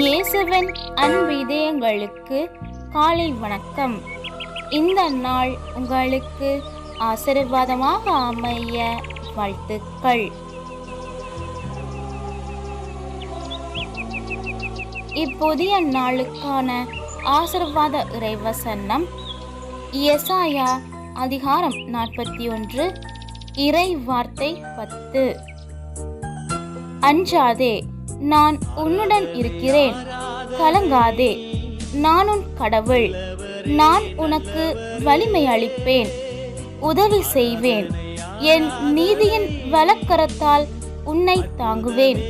இயேசுவின் அன்பிதயங்களுக்கு காலை வணக்கம். இந்த நாள் உங்களுக்கு ஆசீர்வாதமாக அமைய வாழ்த்துக்கள். இப்புதிய நாளுக்கான ஆசீர்வாத இறைவசனம் எசாயா அதிகாரம் 41 இறை வார்த்தை 10. அஞ்சாதே, நான் உன்னுடன் இருக்கிறேன், கலங்காதே, நான் உன் கடவுள், நான் உனக்கு வலிமை அளிப்பேன், உதவி செய்வேன், என் நீதியின் வலக்கரத்தால் உன்னை தாங்குவேன்.